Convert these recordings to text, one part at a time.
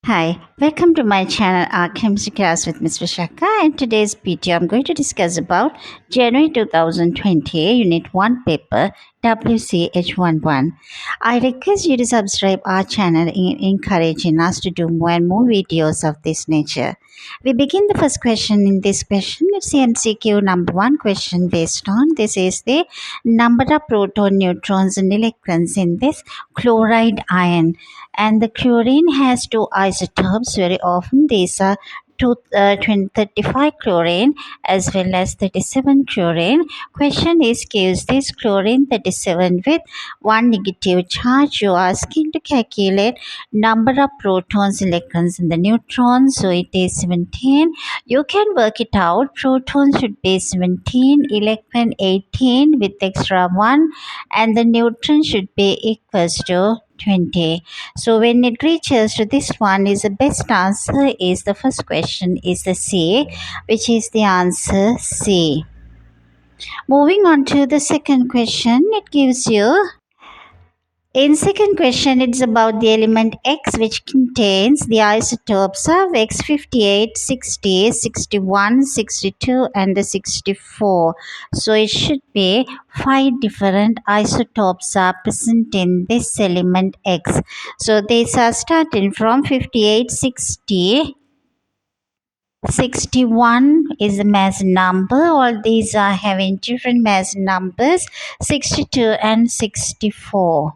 Hi, welcome to my channel, our chemistry class with Ms. Vishaka. And today's video, I'm going to discuss about January 2020 Unit 1 paper WCH11. I request you to subscribe our channel in encouraging us to do more and more videos of this nature. We begin the first question. In this question, it's the MCQ number 1 question based on this is the number of proton, neutrons and electrons in this chloride ion, and the chlorine has two isotopes. Very often these are 35 chlorine as well as 37 chlorine. Question is, gives this chlorine 37 with one negative charge. You are asking to calculate number of protons, electrons and the neutrons. So it is 17. You can work it out. Protons should be 17, electron 18 with extra 1, and the neutron should be equals to 20. So when it reaches to this one, is the best answer is the first question is the C, which is the answer C. Moving on to the second question, it gives you, in second question, it's about the element X, which contains the isotopes of X 58, 60, 61, 62 and the 64. So it should be 5 different isotopes are present in this element X. So these are starting from 58, 60, 61 is the mass number. All these are having different mass numbers, 62 and 64.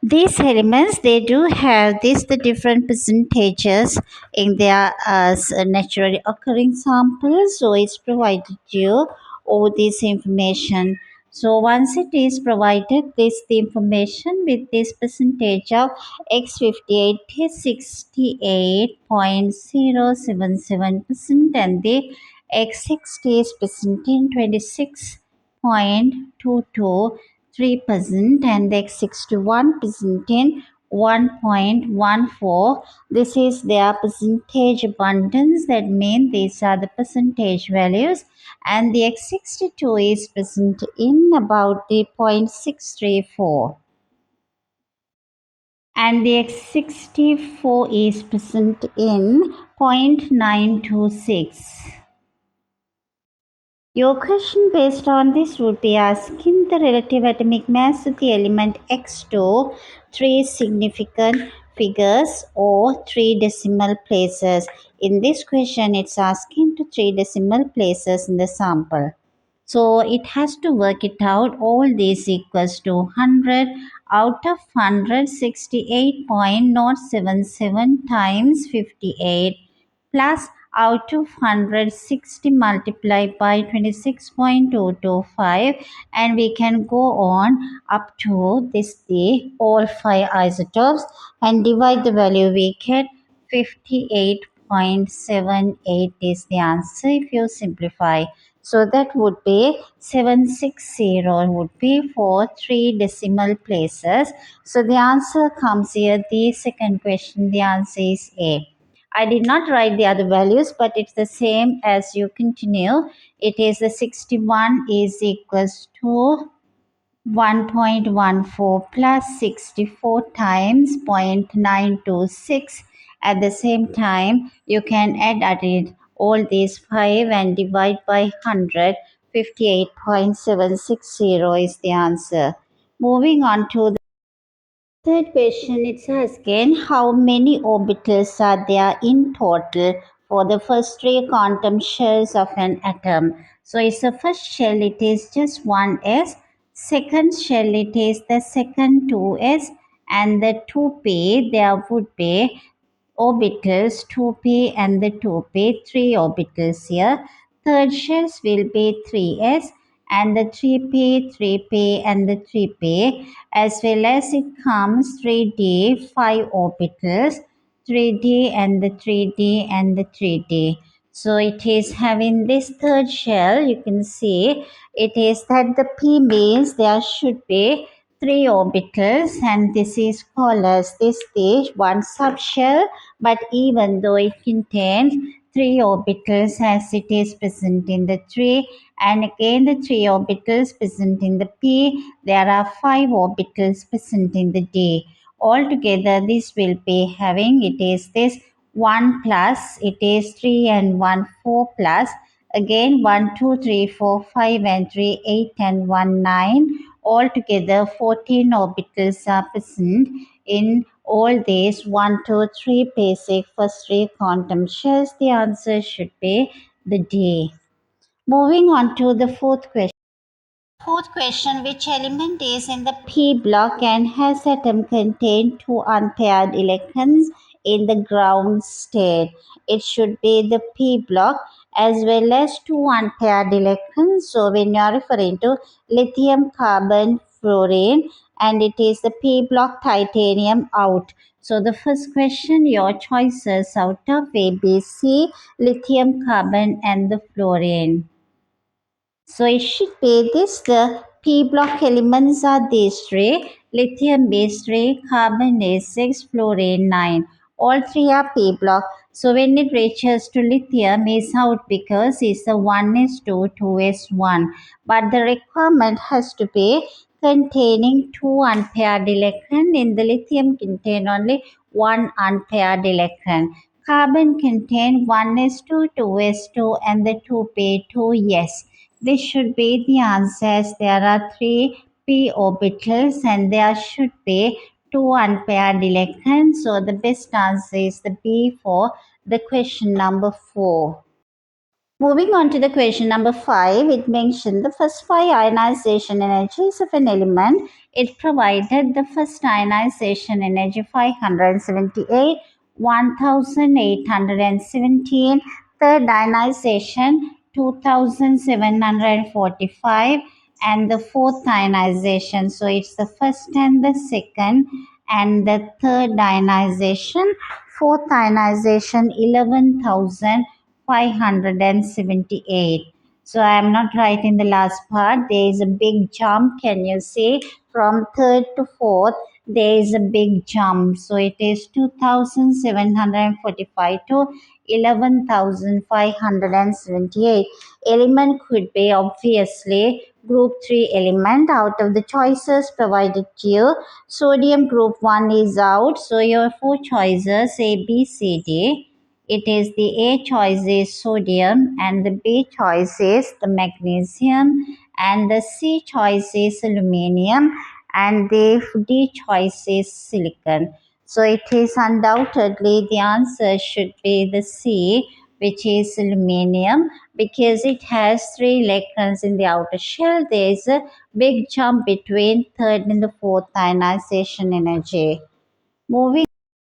These elements, they do have the different percentages in their naturally occurring samples. So it's provided you all this information. So once it is provided the information with this percentage of X58 is 68.077% and the X60 is present in 26.22 3% and the X61% in 1.14. This is their percentage abundance. That means these are the percentage values, and the X62 is present in about the 0.634 and the X64 is present in 0.926. Your question based on this would be asking the relative atomic mass of the element X to 3 significant figures or 3 decimal places. In this question, it's asking to 3 decimal places in the sample. So it has to work it out. All this equals to 100 out of 100, 68.077 times 58 plus out of 160 multiplied by 26.225, and we can go on up to this the all 5 isotopes and divide the value. We get 58.78 is the answer if you simplify. So that would be 760 would be for 3 decimal places. So the answer comes here. The second question, the answer is A. I did not write the other values, but it's the same as you continue. It is the 61 is equals to 1.14 plus 64 times 0.926. At the same time, you can add it all these 5 and divide by 100. 58.760 is the answer. Moving on to the third question, it's asking how many orbitals are there in total for the first 3 quantum shells of an atom. So it's the first shell, it is just 1s. Second shell, it is the second 2s, and the 2p, there would be orbitals 2p and the 2p, 3 orbitals here. Third shells will be 3s and the 3p, 3p and the 3p, as well as it comes 3d, 5 orbitals, 3d and the 3d and the 3d. So it is having this third shell. You can see it is that the p means there should be 3 orbitals, and this is called as this the one subshell, but even though it contains 3 orbitals as it is present in the 3, and again the 3 orbitals present in the p, there are 5 orbitals present in the d. Altogether, this will be having, it is this 1 plus, it is 3 and 1, 4 plus, again 1, 2, 3, 4, 5 and 3, 8 and 1, 9. Altogether, 14 orbitals are present in all these 1, 2, 3 basic first three quantum shells. The answer should be the D. Moving on to the fourth question. Fourth question, which element is in the p block and has atom contain two unpaired electrons in the ground state? It should be the p block as well as two unpaired electrons. So when you are referring to lithium, carbon, fluorine, and it is the p block titanium out. So the first question, your choices out of A, B, C, lithium, carbon, and the fluorine. So it should be this. The p block elements are these three: lithium is 3, carbon is 6, fluorine 9. All three are p block. So when it reaches to lithium is out because it's a 1 is 2, 2 is 1. But the requirement has to be containing two unpaired electron. In the lithium contain only one unpaired electron. Carbon contain 1 is 2, 2 is 2 and the 2p2. Yes. This should be the answer as there are three p orbitals and there should be two unpaired electrons. So the best answer is the B for the question number 4. Moving on to the question number 5, it mentioned the first 5 ionization energies of an element. It provided the first ionization energy 578, 1817, third ionization 2745, and the fourth ionization. So it's the first and the second and the third ionization. Fourth ionization 11,578. So I am not right in the last part. There is a big jump. Can you see from third to fourth? There is a big jump. So it is 2,745 to 11,578. Element could be obviously group 3 element out of the choices provided to you. Sodium group 1 is out. So your 4 choices A, B, C, D. It is the A choice is sodium and the B choice is the magnesium and the C choice is aluminium and the D choice is silicon. So it is undoubtedly the answer should be the C, which is aluminium, because it has 3 electrons in the outer shell. There is a big jump between third and the fourth ionization energy. Moving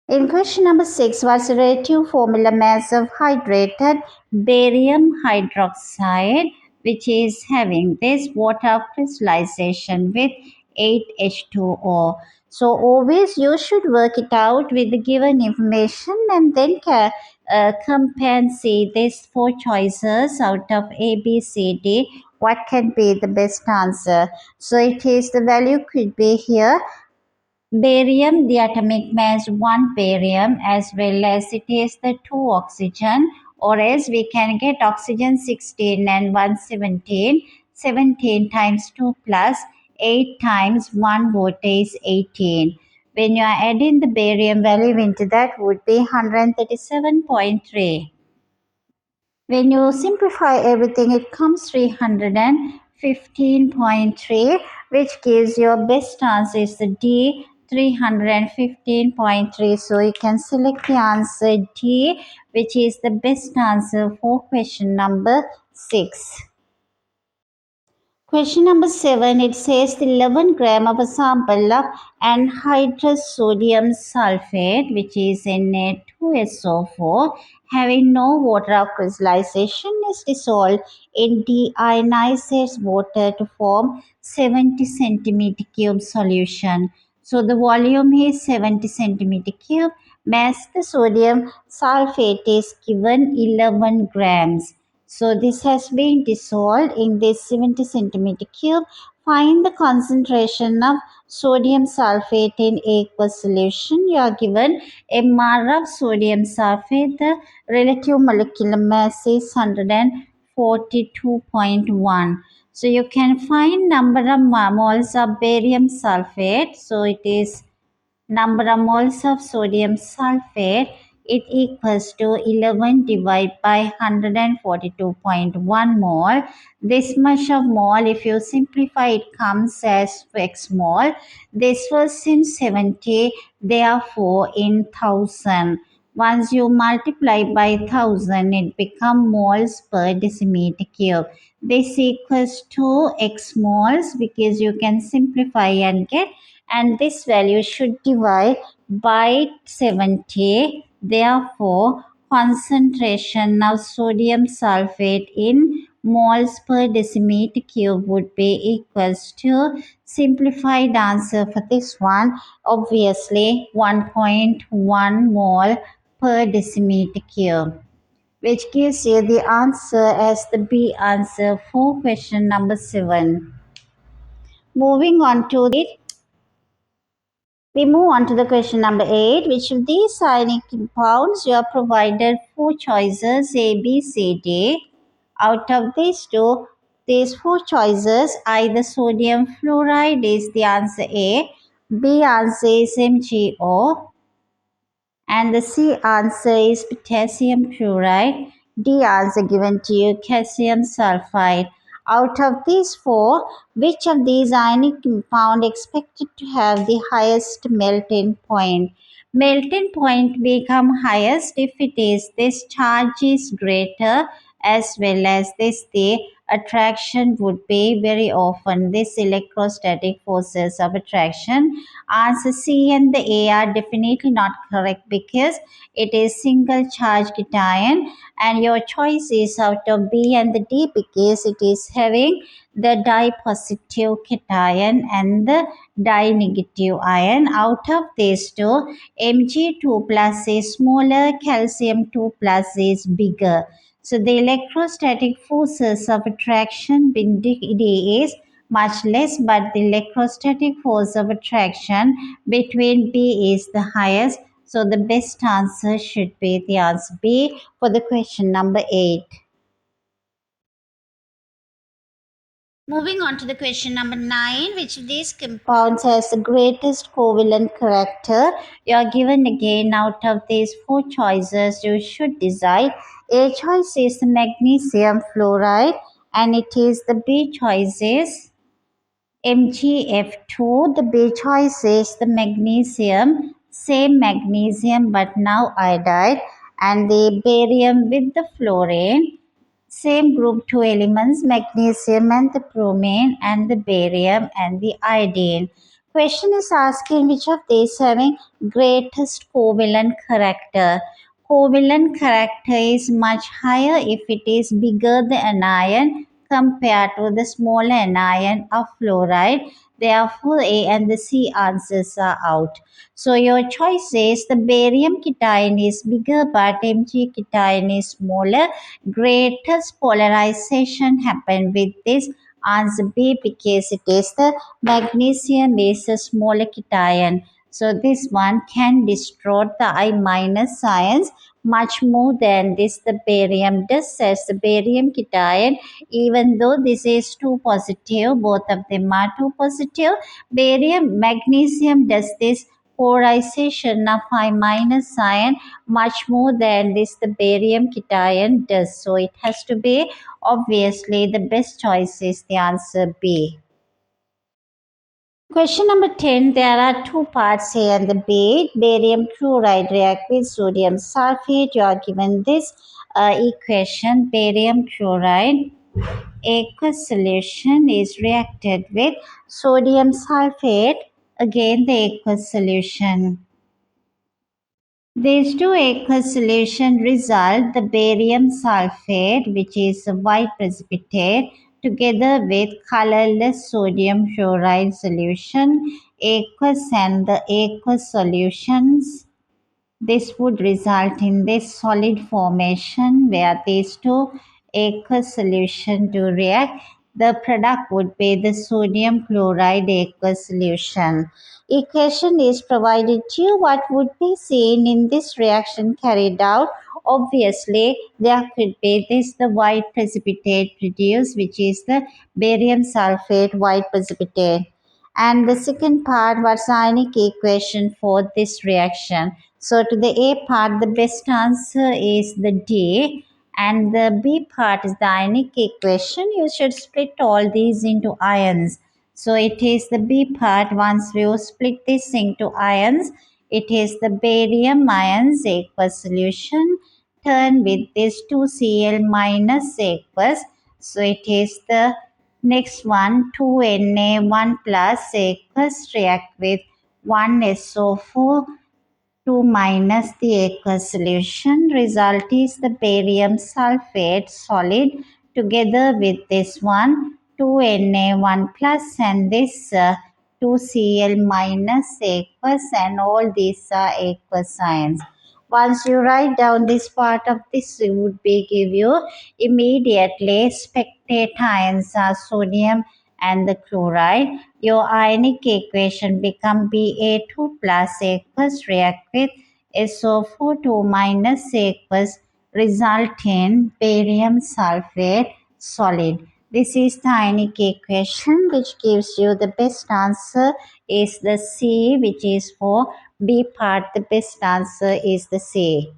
in question number 6, what's the relative formula mass of hydrated barium hydroxide, which is having this water crystallization with 8H2O. So always you should work it out with the given information and then compare and see these 4 choices out of A, B, C, D. What can be the best answer? So it is the value could be here barium, the atomic mass 1 barium, as well as it is the 2 oxygen, or else we can get oxygen 16 and 117. 17 times 2 plus 8 times 1 water is 18. When you are adding the barium value into that would be 137.3. When you simplify everything, it comes 315.3, which gives your best answer is the D, 315.3. So you can select the answer D, which is the best answer for question number 6. Question number 7, it says the 11 gram of a sample of anhydrous sodium sulfate, which is Na2SO4, having no water of crystallization, is dissolved in deionized water to form 70 centimeter cube solution. So the volume is 70 centimeter cube. Mass the sodium sulfate is given 11 grams. So this has been dissolved in this 70 centimeter cube. Find the concentration of sodium sulfate in aqueous solution. You are given a mole of sodium sulfate. The relative molecular mass is 142.1. So you can find number of moles of barium sulfate. So it is number of moles of sodium sulfate, it equals to 11 divided by 142.1 mole. This much of mole, if you simplify, it comes as x mole. This was in 70, therefore in 1000. Once you multiply by 1000, it becomes moles per decimeter cube. This equals to x moles because you can simplify and get, and this value should divide by 70. Therefore, concentration of sodium sulfate in moles per decimeter cube would be equals to, simplified answer for this one, obviously 1.1 mole per decimeter cube, which gives you the answer as the B answer for question number 7. Moving on to the We move on to the question number 8. Which of these ionic compounds you are provided four choices A, B, C, D. Out of these four choices, either sodium fluoride is the answer A, B answer is MgO, and the C answer is potassium chloride. D answer given to you, calcium sulfide. Out of these four, which of these ionic compound expected to have the highest melting point? Melting point become highest if it is this charge is greater, as well as this the attraction would be very often this electrostatic forces of attraction. Answer C and the A are definitely not correct because it is single charge cation, and your choice is out of B and the D because it is having the di-positive cation and the di-negative ion. Out of these two, Mg2 plus is smaller, calcium 2 plus is bigger. So the electrostatic forces of attraction in D is much less, but the electrostatic force of attraction between B is the highest. So the best answer should be the answer B for the question number 8. Moving on to the question number 9, which of these compounds has the greatest covalent character? You are given again out of these four choices, you should decide. A choice is the magnesium fluoride, and it is the B choice is MgF2. The B choice is the magnesium, same magnesium but now iodide, and the barium with the fluorine, same group two elements, magnesium and the bromine and the barium and the iodine. Question is asking which of these having greatest covalent character. Covalent character is much higher if it is bigger the anion compared to the smaller anion of fluoride. Therefore, A and the C answers are out. So your choice is the barium cation is bigger but Mg cation is smaller. Greatest polarization happen with this answer B because it is the magnesium is a smaller cation. So this one can destroy the I minus ions much more than this the barium does, as the barium cation, even though this is 2 positive, both of them are 2 positive, magnesium does this polarization of I minus ion much more than this the barium cation does. So it has to be, obviously the best choice is the answer B. Question number 10, there are two parts A and the B. Barium chloride react with sodium sulfate. You are given this equation. Barium chloride aqueous solution is reacted with sodium sulfate. Again the aqueous solution. These two aqueous solutions result the barium sulfate, which is a white precipitate, together with colorless sodium chloride solution, aqueous and the aqueous solutions. This would result in this solid formation where these two aqueous solution do react. The product would be the sodium chloride aqueous solution. Equation is provided to you. What would be seen in this reaction carried out? Obviously, there could be this the white precipitate produced, which is the barium sulfate white precipitate. And the second part, what's the ionic equation for this reaction? So to the A part, the best answer is the D. And the B part is the ionic equation. You should split all these into ions. So it is the B part. Once we split this into ions, it is the barium ions aqueous solution. Turn with this 2Cl minus aqueous. So it is the next one, 2Na 1 plus aqueous react with 1SO4 2 minus the aqueous solution. Result is the barium sulfate solid together with this one 2Na1 plus and this 2Cl minus aqueous, and all these are aqueous ions. Once you write down this part of this, it would be give you immediately spectate ions are sodium and the chloride. Your ionic equation become Ba2 plus aqueous react with SO4 2 minus aqueous, result in barium sulfate solid. This is the ionic equation which gives you the best answer is the C, which is for B part. The best answer is the C.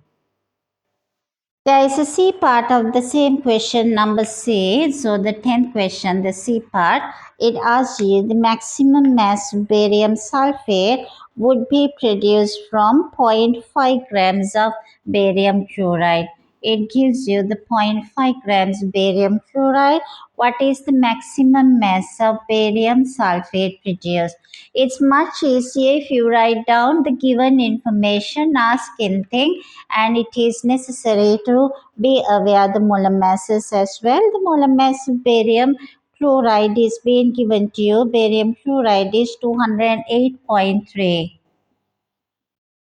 There is a C part of the same question, number C. So the 10th question, the C part, it asks you the maximum mass of barium sulfate would be produced from zero point 0.5 grams of barium chloride. It gives you the zero point 0.5 grams barium chloride. What is the maximum mass of barium sulfate produced? It's much easier if you write down the given information, ask anything, and it is necessary to be aware the molar masses as well. The molar mass of barium chloride is being given to you. Barium chloride is 208.3.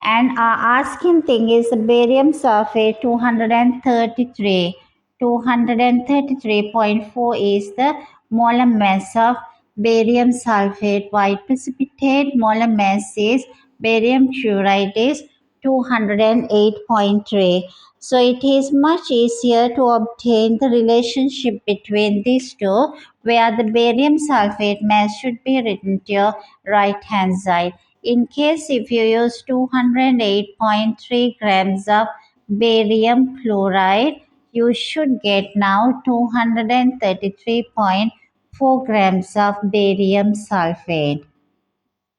And our asking thing is the barium sulfate 233. 233.4 is the molar mass of barium sulfate. White precipitate molar mass is barium chloride is 208.3. So it is much easier to obtain the relationship between these two, where the barium sulfate mass should be written to your right hand side. In case if you use 208.3 grams of barium chloride, you should get now 233.4 grams of barium sulfate.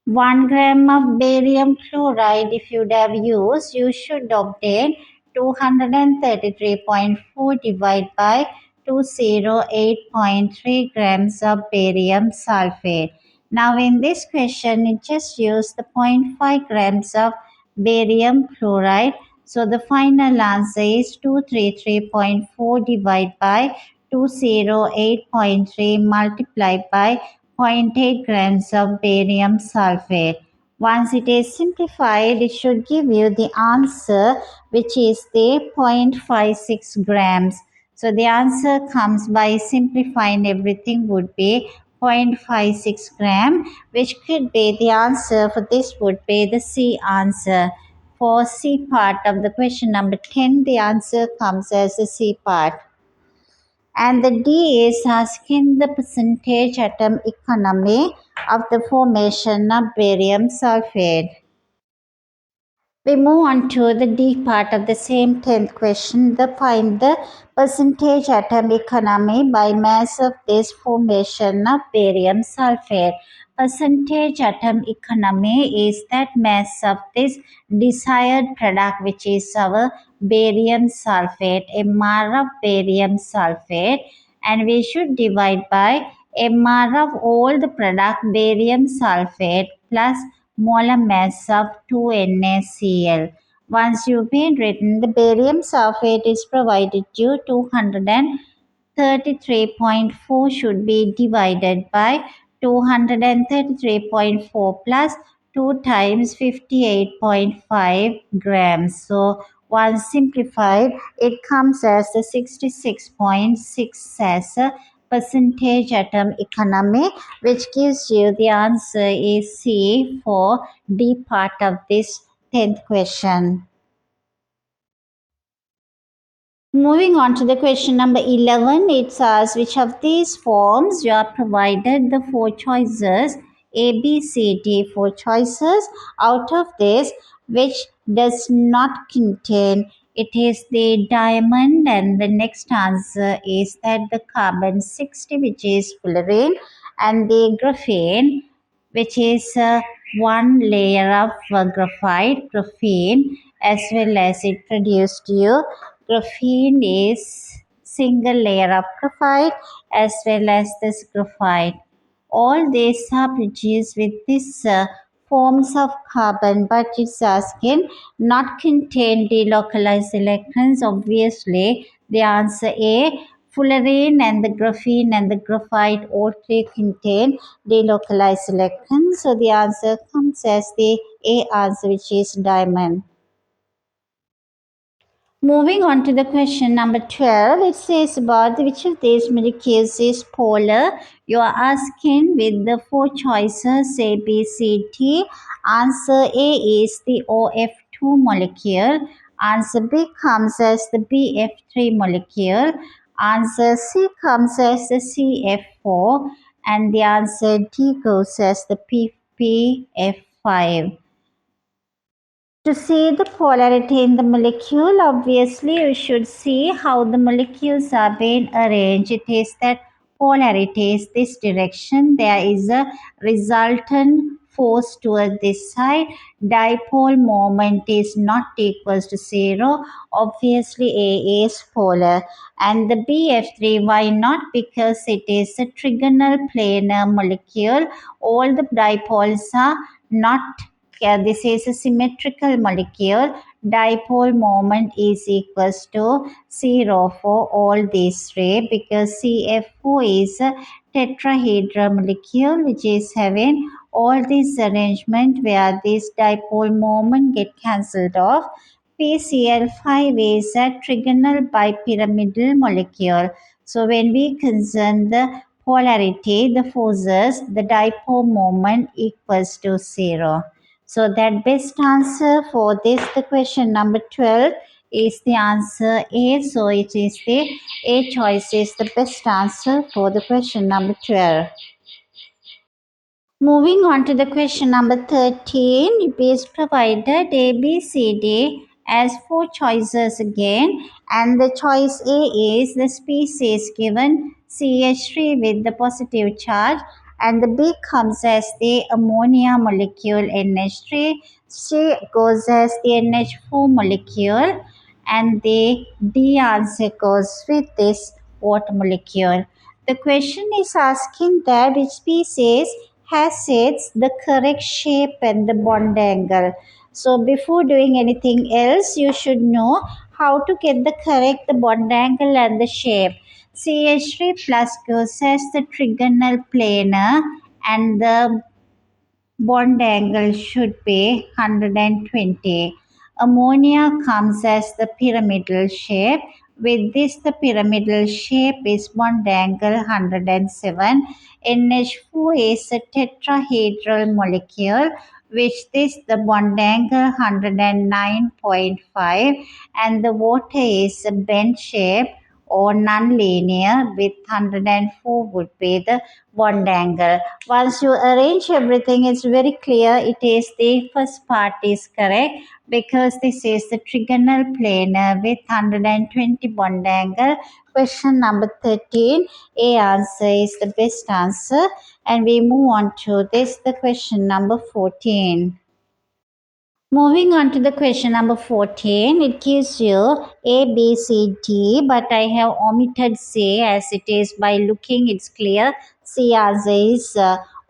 1 gram of barium chloride if you'd have used, you should obtain 233.4 divided by 208.3 grams of barium sulfate. Now in this question, it just used the zero point 0.5 grams of barium chloride. So the final answer is 233.4 divided by 208.3 multiplied by 0.8 grams of barium sulfate. Once it is simplified, it should give you the answer, which is the 0.56 grams. So the answer comes by simplifying everything would be 0.56 gram, which could be the answer for this would be the C answer. For C part of the question number 10, the answer comes as the C part. And the D is asking the percentage atom economy of the formation of barium sulfate. We move on to the D part of the same 10th question. Find the percentage atom economy by mass of this formation of barium sulfate. Percentage atom economy is that mass of this desired product, which is our barium sulfate, MR of barium sulfate, and we should divide by MR of all the product barium sulfate plus molar mass of 2NaCl. Once you've been written, the barium sulfate is provided to 233.4 should be divided by 233.4 plus 2 times 58.5 grams. So once simplified, it comes as the 66.6 as a percentage atom economy, which gives you the answer is C for D part of this 10th question. Moving on to the question number 11, it says which of these forms you are provided the four choices A, B, C, D, four choices. Out of this, which does not contain, it is the diamond, and the next answer is that the carbon 60, which is fullerene, and the graphene, which is one layer of graphene, as well as it produced you. Graphene is single layer of graphite as well as this graphite. All these are produced with these forms of carbon, but it's asking not contain delocalized electrons. Obviously, the answer A, fullerene and the graphene and the graphite all three contain delocalized electrons. So the answer comes as the A answer, which is diamond. Moving on to the question number 12, it says about which of these molecules is polar. You are asking with the four choices A, B, C, D. Answer A is the OF2 molecule. Answer B comes as the BF3 molecule. Answer C comes as the CF4. And the answer D goes as the PPF5. To see the polarity in the molecule, obviously you should see how the molecules are being arranged. It is that polarity is this direction. There is a resultant force toward this side. Dipole moment is not equals to 0. Obviously A is polar. And the BF3, why not? Because it is a trigonal planar molecule. All the dipoles are not, this is a symmetrical molecule. Dipole moment is equals to 0 for all these three, because CF4 is a tetrahedral molecule which is having all this arrangement where this dipole moment get cancelled off. PCl5 is a trigonal bipyramidal molecule. So when we concern the polarity, the forces, the dipole moment equals to 0. So that best answer for this, the question number 12, is the answer A. So it is the A choice is the best answer for the question number 12. Moving on to the question number 13, it is provided A, B, C, D as four choices again, and the choice A is the species given CH3 with the positive charge, and the B comes as the ammonia molecule NH3, C goes as the NH4 molecule, and the D answer goes with this water molecule. The question is asking that which species has its the correct shape and the bond angle. So before doing anything else, you should know how to get the correct the bond angle and the shape. CH3 plus goes as the trigonal planar, and the bond angle should be 120. Ammonia comes as the pyramidal shape. With this, the pyramidal shape is bond angle 107. NH4 is a tetrahedral molecule, which this the bond angle 109.5, and the water is a bend shape or non-linear with 104 would be the bond angle. Once you arrange everything, it's very clear it is the first part is correct, because this is the trigonal planar with 120 bond angle. Question number 13, A answer is the best answer, and we move on to this, the question number 14. Moving on to the question number 14, it gives you A, B, C, D, but I have omitted C as it is by looking it's clear. C answer is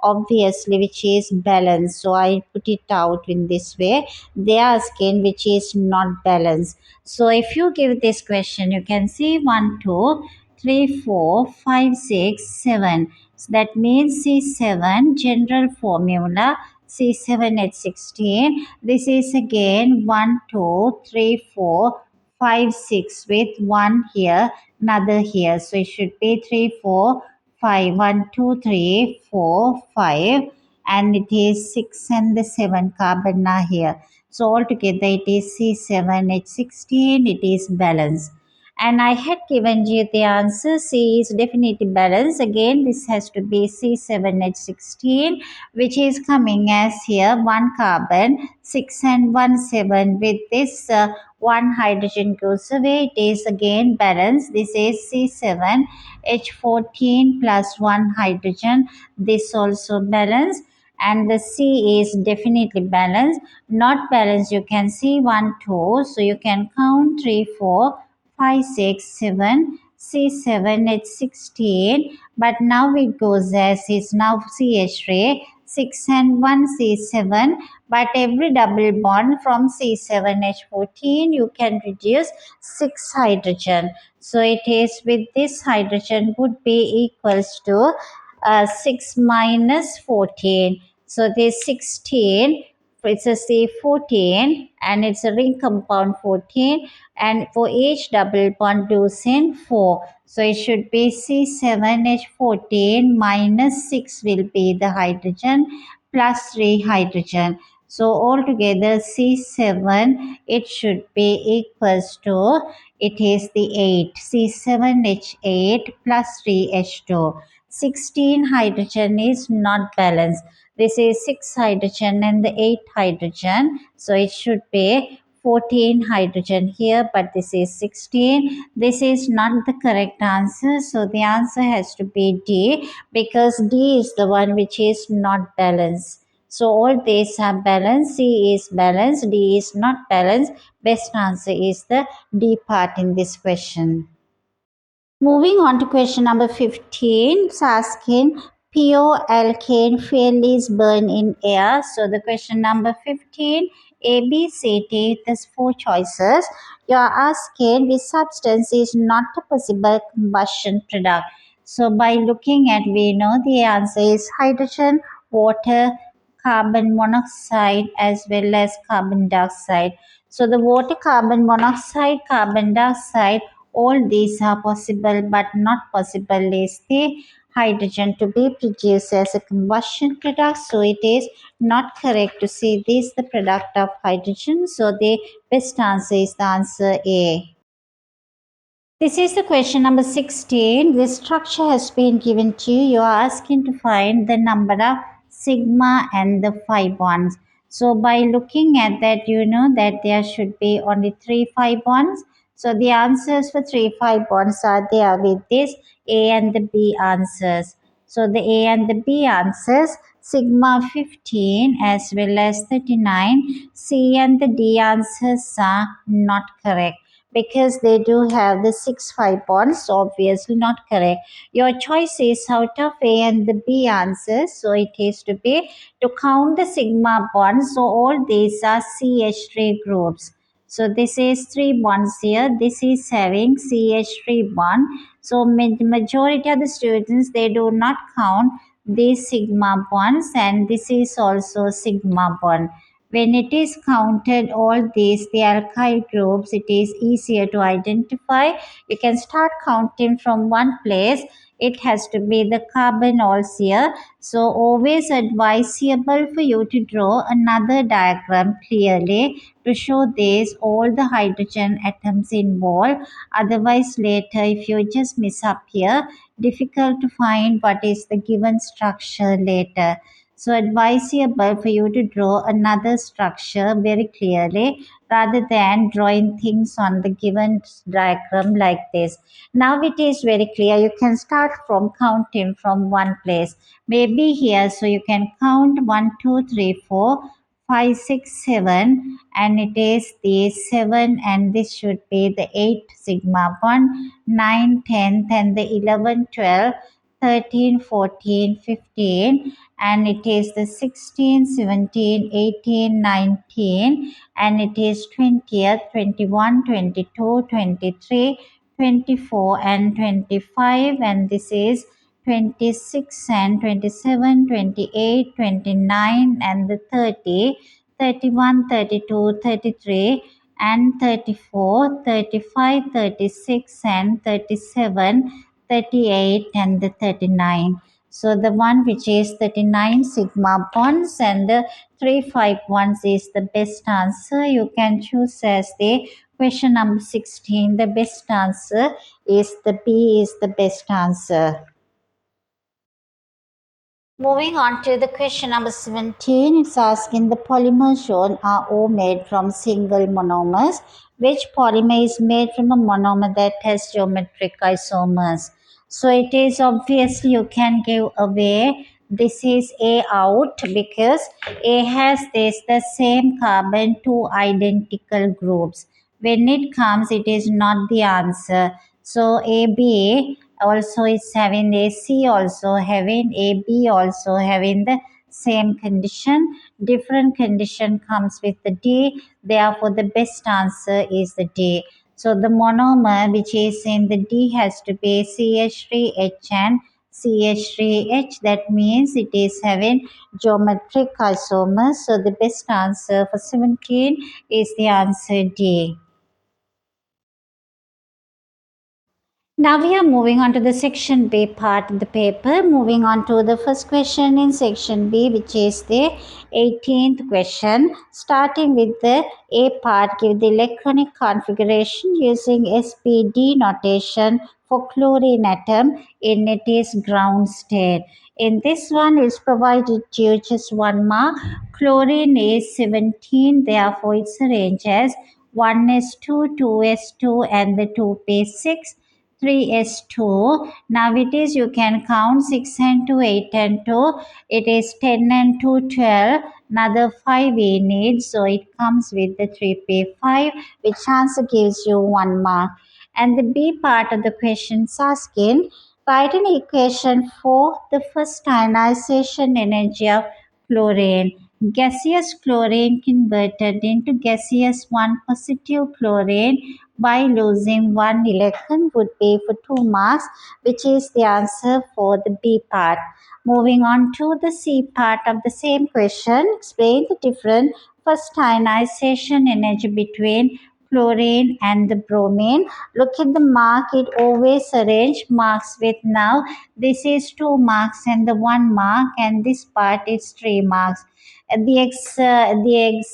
obviously which is balanced. So I put it out in this way. They are asking which is not balanced. So if you give this question, you can see 1, 2, 3, 4, 5, 6, 7. So that means C7 general formula C7H16. This is again 1, 2, 3, 4, 5, 6 with 1 here, another here. So it should be 3, 4, 5, 1, 2, 3, 4, 5, and it is 6 and the 7 carbon are here. So altogether it is C7H16, it is balanced. And I had given you the answer. C is definitely balanced. Again, this has to be C7H16, which is coming as here 1 carbon, 6 and 1, 7. With this 1 hydrogen goes away. It is again balanced. This is C7H14 plus 1 hydrogen. This also balanced. And the C is definitely balanced. Not balanced, you can see 1, 2. So you can count 3, 4. 5, 6, 7, C7, it's 16. But now it goes as is now CH3, 6 and 1 C7. But every double bond from C7H14, you can reduce 6 hydrogen. So it is with this hydrogen would be equals to 6 minus 14. So this 16, it's a C14 and it's a ring compound 14, and for each double bond leucine 4. So it should be C7H14 minus 6 will be the hydrogen plus 3 hydrogen. So altogether C7 it should be equals to, it is the 8, C7H8 plus 3H2. 16 hydrogen is not balanced. This is 6 hydrogen and the 8 hydrogen. So it should be 14 hydrogen here, but this is 16. This is not the correct answer. So the answer has to be D, because D is the one which is not balanced. So all these are balanced. C is balanced. D is not balanced. Best answer is the D part in this question. Moving on to question number 15, it's asking pure alkane fuel is burned in air. So the question number 15, A, B, C, D, there's 4 choices. You are asking which substance is not a possible combustion product. So by looking at, we know the answer is hydrogen, water, carbon monoxide as well as carbon dioxide. So the water, carbon monoxide, carbon dioxide, all these are possible, but not possible is the hydrogen to be produced as a combustion product. So it is not correct to say this the product of hydrogen. So the best answer is the answer A. This is the question number 16. This structure has been given to you. You are asking to find the number of sigma and the phi bonds. So by looking at that, you know that there should be only 3 phi bonds. So the answers for 3 phi bonds are there with this A and the B answers. So the A and the B answers, sigma 15 as well as 39. C and the D answers are not correct, because they do have the 6 5 bonds, so obviously not correct. Your choice is out of A and the B answers, so it is to be to count the sigma bonds. So all these are CH3 groups. So this is 3 bonds here. This is having CH3 bond. So majority of the students, they do not count these sigma bonds, and this is also sigma bond. When it is counted all these, the alkyl groups, it is easier to identify. You can start counting from one place. It has to be the carbenols here. So always advisable for you to draw another diagram clearly to show this all the hydrogen atoms involved. Otherwise later if you just miss up here, difficult to find what is the given structure later. So advisable for you to draw another structure very clearly rather than drawing things on the given diagram like this. Now it is very clear. You can start from counting from one place. Maybe here, so you can count 1, 2, 3, 4, 5, 6, 7, and it is the 7, and this should be the 8 sigma bond, 9, 10, then the 11, 12, 13, 14, 15, and it is the 16, 17, 18, 19, and it is 20th, 21, 22, 23, 24, and 25, and this is 26 and 27, 28, 29, and the 30, 31, 32, 33, and 34, 35, 36, and 37, 38, and the 39. So the one which is 39 sigma bonds and the 3 5 bonds is the best answer. You can choose as the question number 16, the best answer is the B is the best answer. Moving on to the question number 17, it's asking the polymers shown are all made from single monomers. Which polymer is made from a monomer that has geometric isomers? So it is obviously you can give away this is A out because A has the same carbon, two identical groups. When it comes, it is not the answer. So AB also is having AC also having AB also having the same condition. Different condition comes with the D. Therefore, the best answer is the D. So the monomer which is in the D has to be CH3H and CH3H. That means it is having geometric isomers. So the best answer for 17 is the answer D. Now we are moving on to the section B part of the paper. Moving on to the first question in section B, which is the 18th question. Starting with the A part, give the electronic configuration using SPD notation for chlorine atom in it is ground state. In this one is provided to you just 1 mark. Chlorine is 17, therefore it's arranged as 1s2, 2s2 and the 2p6. 3s2. Now it is you can count 6 and 2, 8 and 2. It is 10 and 2, 12. Another 5 we need. So it comes with the 3p5, which answer gives you 1 mark. And the B part of the question is asking, write an equation for the first ionization energy of chlorine. Gaseous chlorine converted into gaseous 1 positive chlorine by losing 1 electron would be for 2 marks, which is the answer for the B part. Moving on to the C part of the same question, explain the difference first ionization energy between chlorine and the bromine. Look at the mark, it always arrange marks with now. This is 2 marks and the 1 mark, and this part is 3 marks.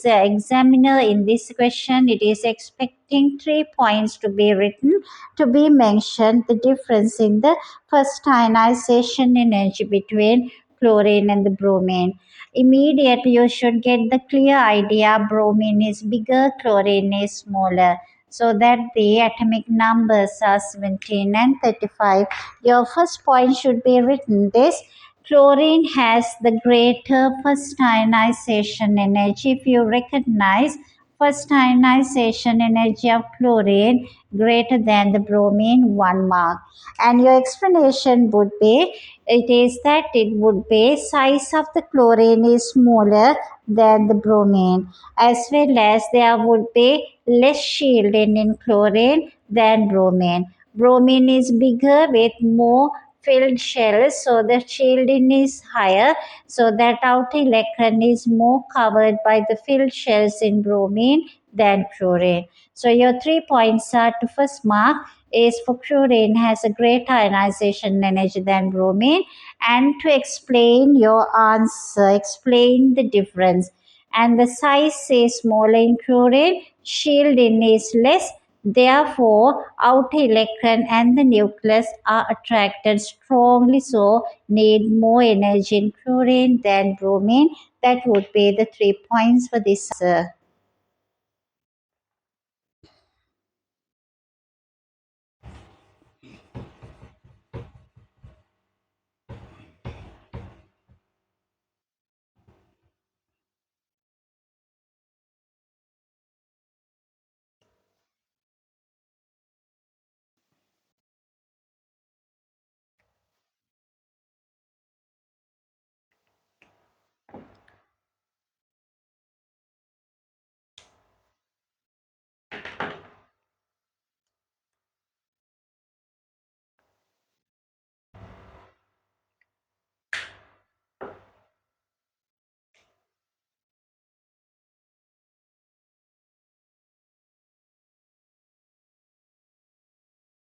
Examiner in this question, it is expecting 3 points to be written, to be mentioned the difference in the first ionization energy between chlorine and the bromine. Immediately you should get the clear idea bromine is bigger, chlorine is smaller, so that the atomic numbers are 17 and 35. Your first point should be written this: chlorine has the greater first ionization energy. If you recognize first ionization energy of chlorine greater than the bromine, 1 mark. And your explanation would be, it is that it would be size of the chlorine is smaller than the bromine, as well as there would be less shielding in chlorine than bromine. Bromine is bigger with more filled shells, so the shielding is higher, so that outer electron is more covered by the filled shells in bromine than chlorine. So your 3 points are to first mark is for chlorine has a greater ionization energy than bromine, and to explain your answer, explain the difference. And the size is smaller in chlorine, shielding is less. Therefore, outer electron and the nucleus are attracted strongly, so need more energy in chlorine than bromine. That would be the 3 points for this answer.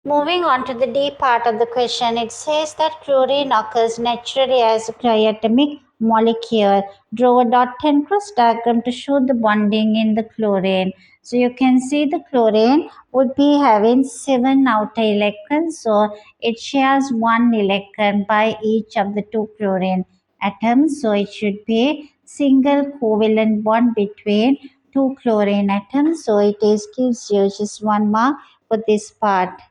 Moving on to the D part of the question, it says that chlorine occurs naturally as a triatomic molecule. Draw a dot and cross diagram to show the bonding in the chlorine. So you can see the chlorine would be having 7 outer electrons. So it shares 1 electron by each of the 2 chlorine atoms. So it should be single covalent bond between 2 chlorine atoms. So it is gives you just 1 mark for this part.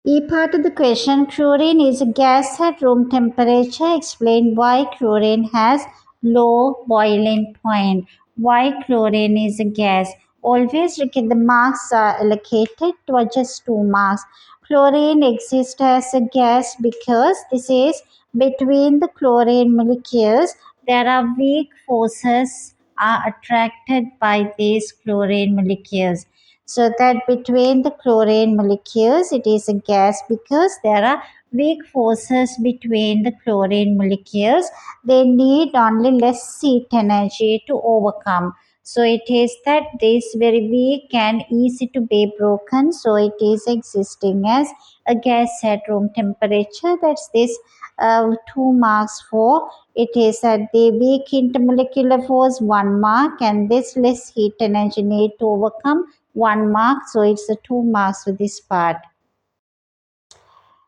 E part of the question, chlorine is a gas at room temperature. Explain why chlorine has low boiling point. Why chlorine is a gas. Always look at the marks are allocated to just 2 marks. Chlorine exists as a gas because this is between the chlorine molecules. There are weak forces are attracted by these chlorine molecules. So that between the chlorine molecules, it is a gas because there are weak forces between the chlorine molecules. They need only less heat energy to overcome. So it is that this very weak and easy to be broken. So it is existing as a gas at room temperature. That's this 2 marks for. It is at the weak intermolecular force 1 mark, and this less heat energy need to overcome 1 mark. So it's the 2 marks for this part.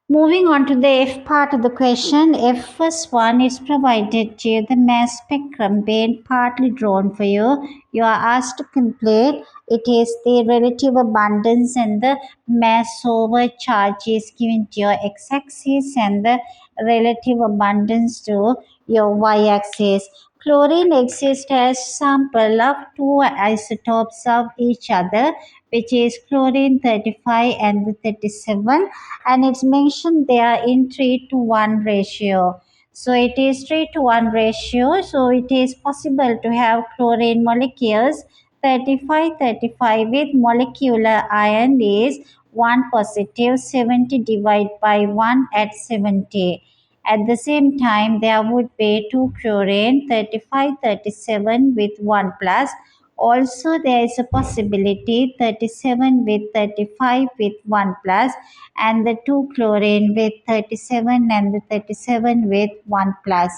Moving on to the F part of the question, F first one is provided to you, the mass spectrum being partly drawn for you. You are asked to complete. It is the relative abundance and the mass over charge is given to your x-axis and the relative abundance to your y-axis. Chlorine exists as sample of 2 isotopes of each other, which is chlorine 35 and the 37, and it's mentioned there in 3 to 1 ratio. So it is 3 to 1 ratio. So it is possible to have chlorine molecules 35 with molecular ion is 1 positive, 70 divided by 1 at 70. At the same time, there would be 2 chlorine 37 with 1 plus. Also, there is a possibility 37 with 35 with 1 plus, and the 2 chlorine with 37 and the 37 with 1 plus.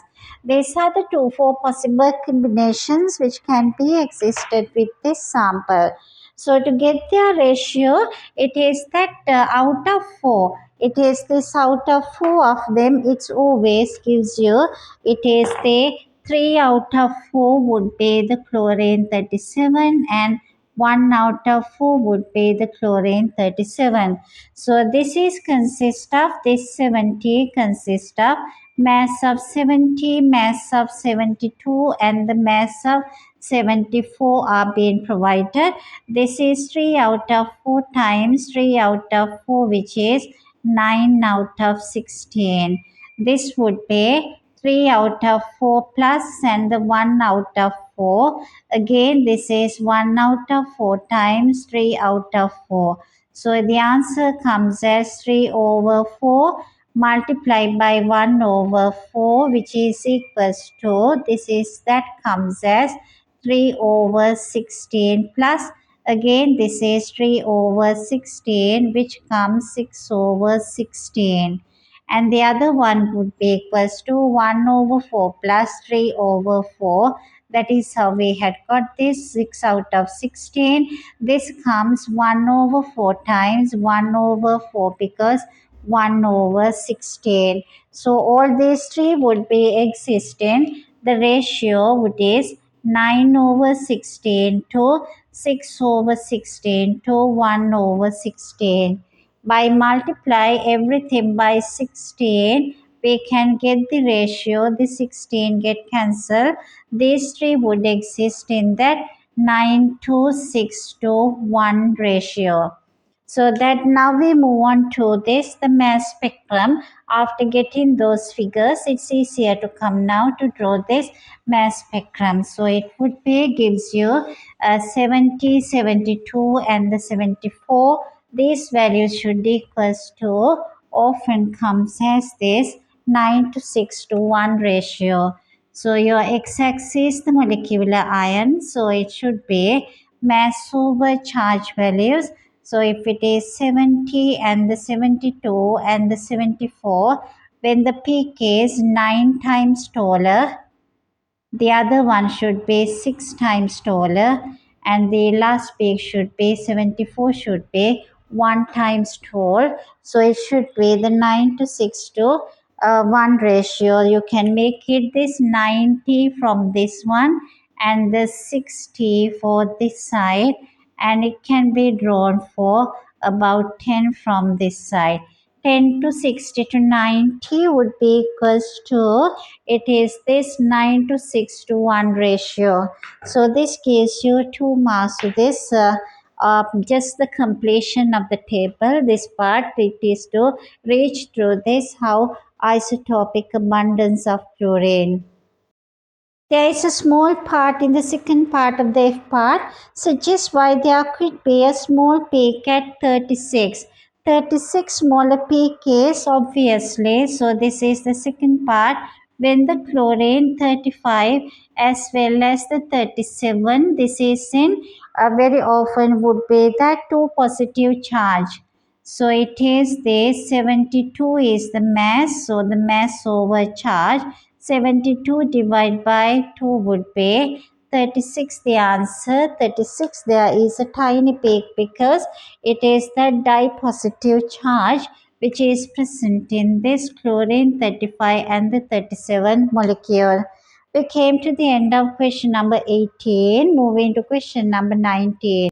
These are the 4 possible combinations which can be existed with this sample. So to get their ratio, it is that out of 4, it is this out of 4 of them, it's always gives you, it is the 3 out of 4 would be the chlorine 37 and 1 out of 4 would be the chlorine 37. So this is consist of, this 70 consists of mass of 70, mass of 72 and the mass of 74 are being provided. This is 3 out of 4 times 3 out of 4, which is 9 out of 16. This would be 3 out of 4 plus and the 1 out of 4. Again, this is 1 out of 4 times 3 out of 4. So the answer comes as 3 over 4 multiplied by 1 over 4, which is equals to, this is that comes as 3 over 16 plus, again this is 3 over 16, which comes 6 over 16, and the other one would be equals to 1 over 4 plus 3 over 4. That is how we had got this 6 out of 16. This comes 1 over 4 times 1 over 4 because 1 over 16. So all these three would be existing. The ratio would is 9 over 16 to 6 over 16 to 1 over 16. By multiply everything by 16, we can get the ratio. The 16 get cancelled. These three would exist in that 9 to 6 to 1 ratio. So that now we move on to this, the mass spectrum. After getting those figures, it's easier to come now to draw this mass spectrum. So it would be, gives you 70, 72 and the 74. These values should equals to, often comes as this 9 to 6 to 1 ratio. So your x-axis, the molecular ion, so it should be mass over charge values. So if it is 70 and the 72 and the 74, when the peak is 9 times taller, the other one should be 6 times taller, and the last peak should be 74 should be 1 times 12. So it should be the 9 to 6 to 1 ratio. You can make it this 90 from this one and the 60 for this side, and it can be drawn for about 10 from this side. 10 to 60 to 90 would be equals to, it is this 9 to 6 to 1 ratio. So this gives you 2 marks. So this just the completion of the table. This part it is to reach through this how isotopic abundance of chlorine. There is a small part in the second part of the F part suggests why there could be a small peak at 36. 36 smaller peak is obviously, so this is the second part, when the chlorine 35 as well as the 37, this is in very often would be that 2 positive charge. So it is the 72 is the mass, so the mass over charge. 72 divided by 2 would be 36 the answer. 36 there is a tiny peak because it is the dipositive charge which is present in this chlorine 35 and the 37 molecule. We came to the end of question number 18. Moving to question number 19.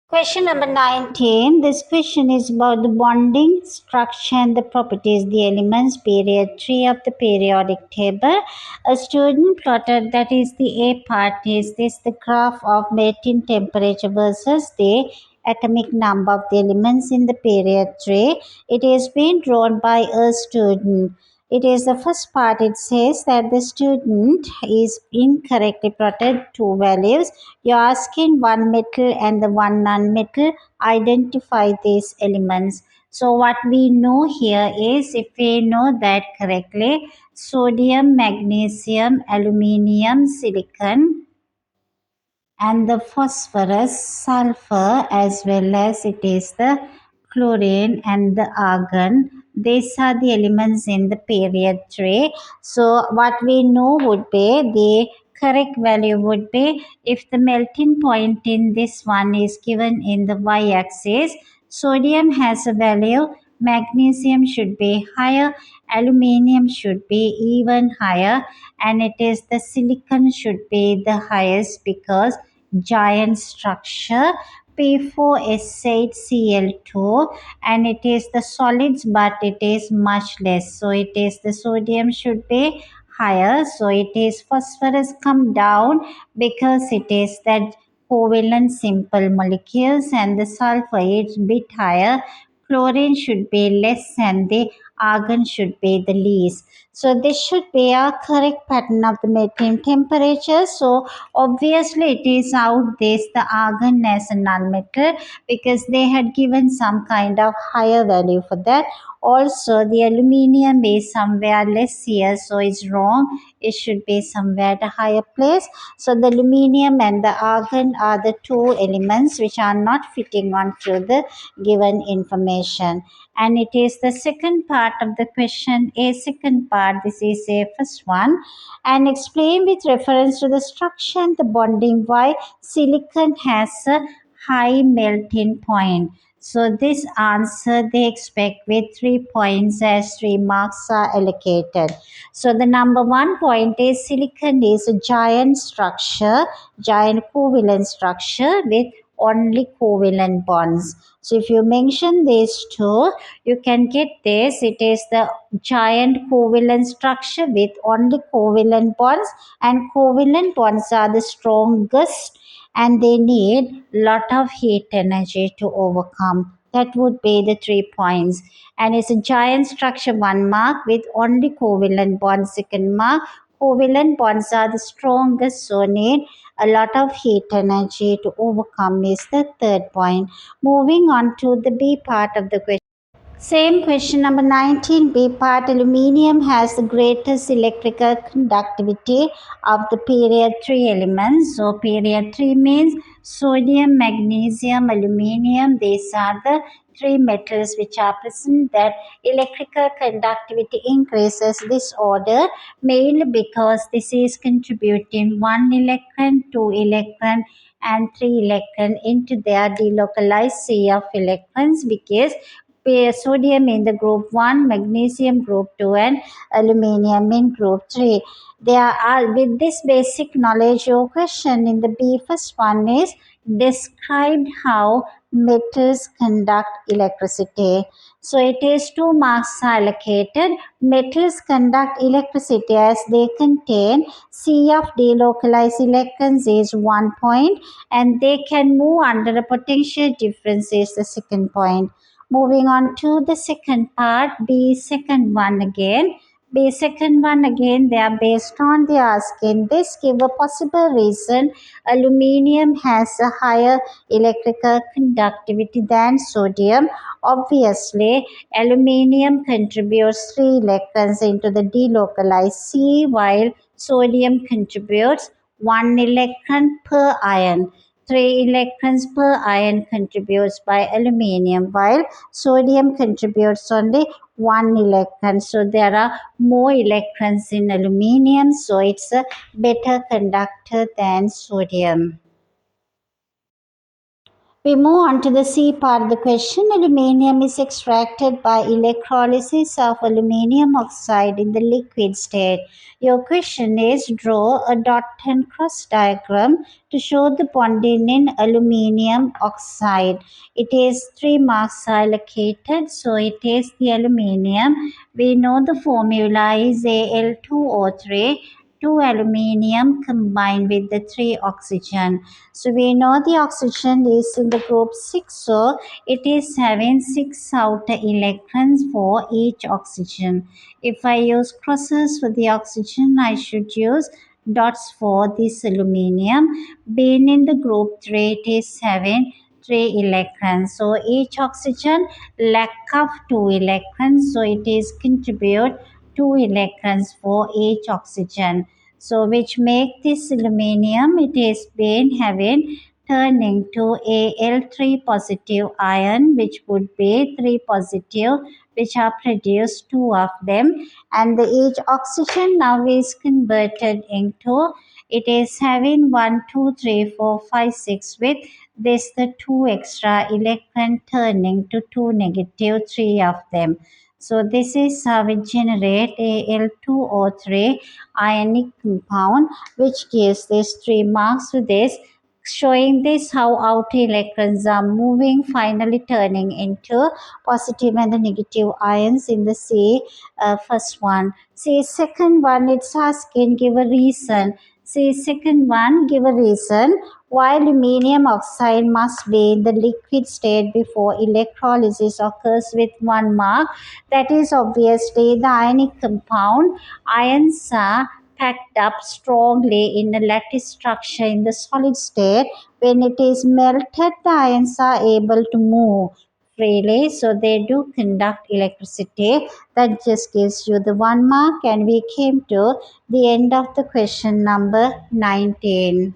Question number 19. This question is about the bonding structure and the properties, the elements, period 3 of the periodic table. A student plotted, that is the A part, is this the graph of melting temperature versus the atomic number of the elements in the period 3. It is being drawn by a student. It is the first part. It says that the student is incorrectly plotted two values. You're asking one metal and the one non-metal. Identify these elements. So what we know here is, if we know that correctly, sodium, magnesium, aluminium, silicon, and the phosphorus, sulfur, as well as it is the chlorine and the argon. These are the elements in the period 3. So what we know would be the correct value would be, if the melting point in this one is given in the y-axis, sodium has a value, magnesium should be higher, aluminium should be even higher, and it is the silicon should be the highest because giant structure, P4S8Cl2, and it is the solids but it is much less, so it is the sodium should be higher. So it is phosphorus come down because it is that covalent simple molecules, and the sulfur is bit higher. Chlorine should be less and the argon should be the least. So this should be a correct pattern of the melting temperature. So obviously it is out this the argon as a non-metal because they had given some kind of higher value for that. Also the aluminium is somewhere less here, so it's wrong. It should be somewhere at a higher place. So the aluminium and the argon are the two elements which are not fitting onto the given information. And it is the second part of the question, a second part. This is a first one, and explain with reference to the structure and the bonding why silicon has a high melting point. So this answer they expect with 3 points as 3 marks are allocated. So the number 1 point is silicon is a giant structure, giant covalent structure with only covalent bonds. So if you mention these two, you can get this. It is the giant covalent structure with only covalent bonds, and covalent bonds are the strongest and they need lot of heat energy to overcome. That would be the 3 points. And it's a giant structure, 1 mark, with only covalent bonds, second mark. Covalent bonds are the strongest, so need a lot of heat energy to overcome is the third point. Moving on to the B part of the question. Same question number 19b part. Aluminium has the greatest electrical conductivity of the period 3 elements. So period 3 means sodium, magnesium, aluminium. These are the 3 metals which are present that electrical conductivity increases this order mainly because this is contributing 1 electron, 2 electron, and 3 electron into their delocalized sea of electrons, because sodium in the group 1, magnesium group 2, and aluminium in group 3. There are, with this basic knowledge, your question in the B first one is describe how metals conduct electricity. So it is 2 marks allocated. Metals conduct electricity as they contain C of delocalized electrons is 1 point, and they can move under a potential difference is the second point. Moving on to the second part, B second one again. The second one again, they are based on the asking. This give a possible reason aluminium has a higher electrical conductivity than sodium. Obviously, aluminium contributes 3 electrons into the delocalized C, while sodium contributes 1 electron per ion. 3 electrons per ion contributes by aluminium, while sodium contributes only 1 electron. So there are more electrons in aluminium, so it's a better conductor than sodium. We move on to the C part of the question. Aluminium is extracted by electrolysis of aluminium oxide in the liquid state. Your question is draw a dot and cross diagram to show the bonding in aluminium oxide. It is 3 marks allocated, so it is the aluminium. We know the formula is Al2O3. 2 aluminium combined with the 3 oxygen. So we know the oxygen is in the group 6, so it is having 6 outer electrons for each oxygen. If I use crosses for the oxygen, I should use dots for this aluminium. Being in the group 3, it is having 3 electrons. So each oxygen lack of 2 electrons, so it is contribute 2 electrons for each oxygen. So which make this aluminium, it is been having turning to Al3 positive ion, which would be 3 positive, which are produced 2 of them, and each oxygen now is converted into, it is having 1 2 3 4 5 6 with this the 2 extra electron turning to 2 negative 3 of them. So this is how we generate Al2O3 ionic compound, which gives this 3 marks to this, showing this how outer electrons are moving, finally turning into positive and the negative ions in the C first one. See second one, it's asking give a reason. See second one, give a reason why aluminium oxide must be in the liquid state before electrolysis occurs with 1 mark. That is obviously the ionic compound. Ions are packed up strongly in a lattice structure in the solid state. When it is melted, the ions are able to move freely, so they do conduct electricity. That just gives you the 1 mark, and we came to the end of the question number 19.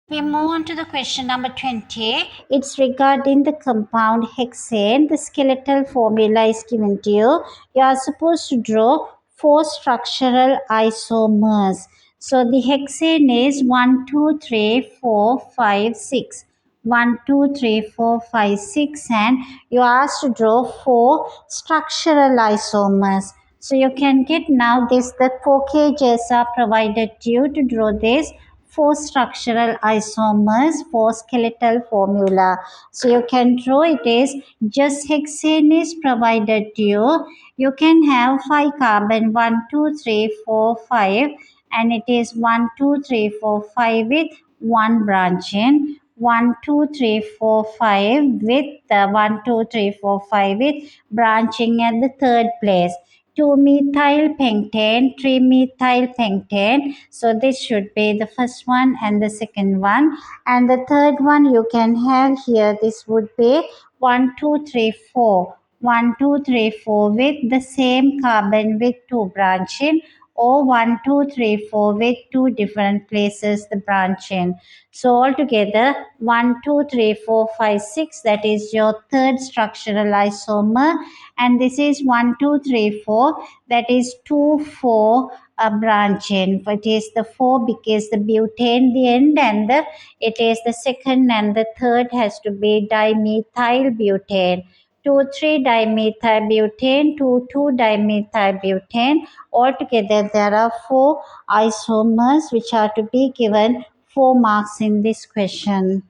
We move on to the question number 20. It's regarding the compound hexane. The skeletal formula is given to you. You are supposed to draw 4 structural isomers. So the hexane is 1, 2, 3, 4, 5, 6. 1, 2, 3, 4, 5, 6, and you are asked to draw 4 structural isomers. So you can get now this, the 4 cages are provided to you to draw this 4 structural isomers for skeletal formula. So you can draw it is just hexane is provided to you. You can have 5 carbon 1, 2, 3, 4, 5, and it is 1, 2, 3, 4, 5 with 1 branching. 1, 2, 3, 4, 5 with 1, 2, 3, 4, 5 with branching at the third place. 2-methyl pentane, 3-methyl pentane. So this should be the first one and the second one. And the third one you can have here, this would be 1, 2, 3, 4. 1, 2, 3, 4 with the same carbon with 2 branching, or 1, 2, 3, 4 with 2 different places the branching. So altogether 1, 2, 3, 4, 5, 6, that is your third structural isomer, and this is 1, 2, 3, 4, that is 2, 4 branch in. It is the 4 because the butane the end, and it is the second and the third has to be dimethyl butane. 2,3-dimethylbutane, 2,2-dimethylbutane. Altogether, there are 4 isomers which are to be given 4 marks in this question.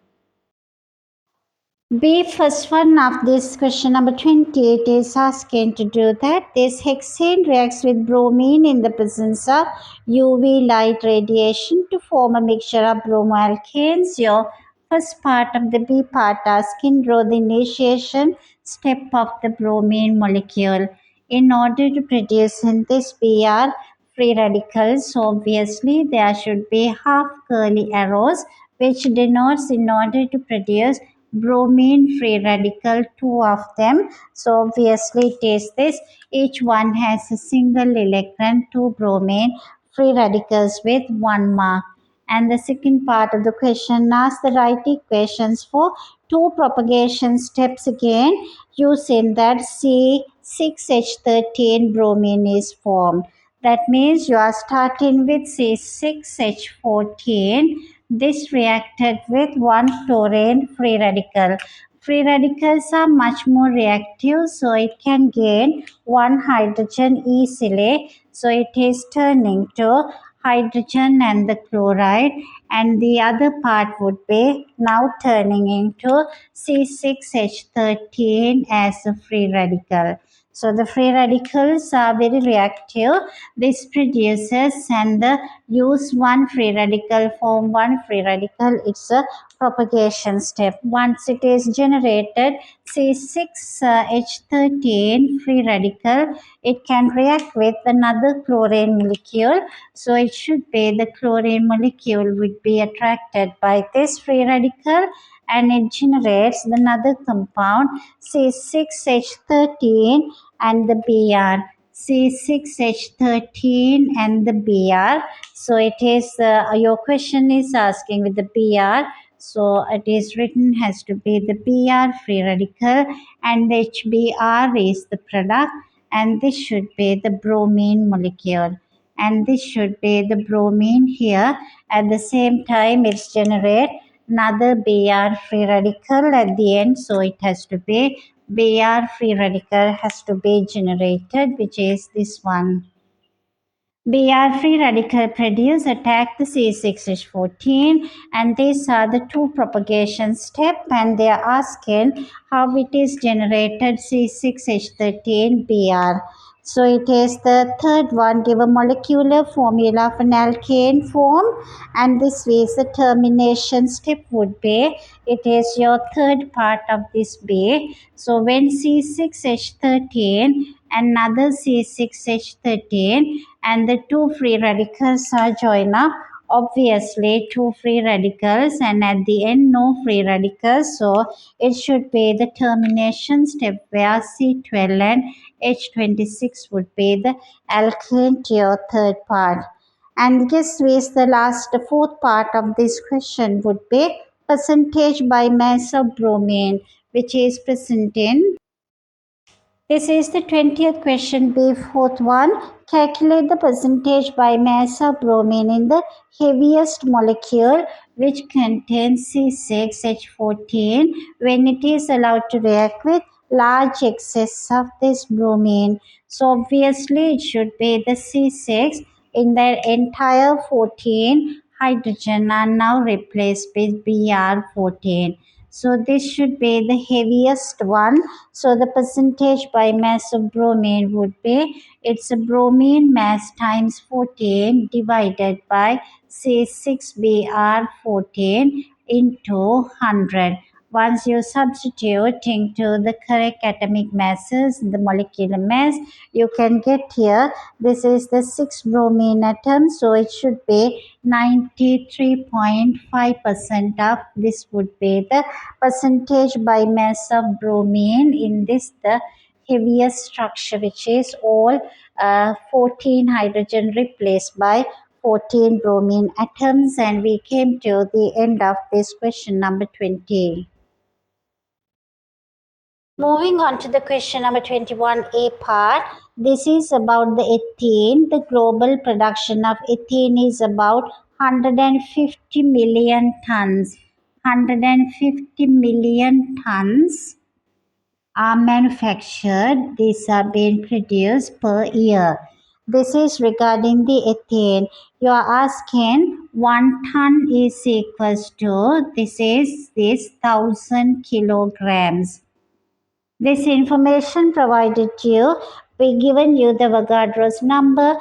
B first one of this question number 28 is asking to do that this hexane reacts with bromine in the presence of UV light radiation to form a mixture of bromoalkanes. Your first part of the B part asking draw the initiation step of the bromine molecule. In order to produce in this Br free radicals, so obviously there should be half curly arrows which denotes in order to produce bromine free radical, 2 of them. So obviously it is this. Each one has a single electron, 2 bromine free radicals with 1 mark. And the second part of the question asks the right equations for 2 propagation steps again using that C6H13 bromine is formed. That means you are starting with C6H14. This reacted with 1 chlorine free radical. Free radicals are much more reactive, so it can gain 1 hydrogen easily. So it is turning to hydrogen and the chloride, and the other part would be now turning into C6H13 as a free radical. So the free radicals are very reactive. This produces and use 1 free radical, form 1 free radical. It's a propagation step. Once it is generated, C6H13 free radical, it can react with another chlorine molecule. So it should be the chlorine molecule would be attracted by this free radical, and it generates another compound C6H13 and the Br. C6H13 and the Br. So it is your question is asking with the Br. So it is written has to be the Br free radical, and HBr is the product, and this should be the bromine molecule, and this should be the bromine here. At the same time it's generate another Br free radical at the end, so it has to be Br free radical has to be generated, which is this one. Br free radical produce attack the C6H14, and these are the 2 propagation step, and they are asking how it is generated C6H13 Br. So it is the third one, give a molecular formula of an alkane form, and this is the termination step would be, it is your third part of this B. So when C6H13 another C6H13 and the 2 free radicals are joined up, obviously 2 free radicals, and at the end no free radicals, so it should be the termination step where C12 and H26 would be the alkane to your third part. And guess is the last fourth part of this question would be percentage by mass of bromine, which is present in. This is the 20th question, B fourth one. Calculate the percentage by mass of bromine in the heaviest molecule which contains C6H14 when it is allowed to react with large excess of this bromine. So obviously it should be the C6 in the entire 14 hydrogen are now replaced with Br14. So this should be the heaviest one. So the percentage by mass of bromine would be, it's a bromine mass times 14 divided by say 6Br14 into 100. Once you substitute into the correct atomic masses, the molecular mass, you can get here, this is the 6 bromine atoms, so it should be 93.5% of this would be the percentage by mass of bromine in this the heaviest structure, which is all 14 hydrogen replaced by 14 bromine atoms. And we came to the end of this question number 20. Moving on to the question number 21A part. This is about the ethane. The global production of ethane is about 150 million tons. 150 million tons are manufactured, these are being produced per year. This is regarding the ethane. You are asking 1 ton is equals to, this is this 1000 kilograms. This information provided to you, we given you the Avogadro's number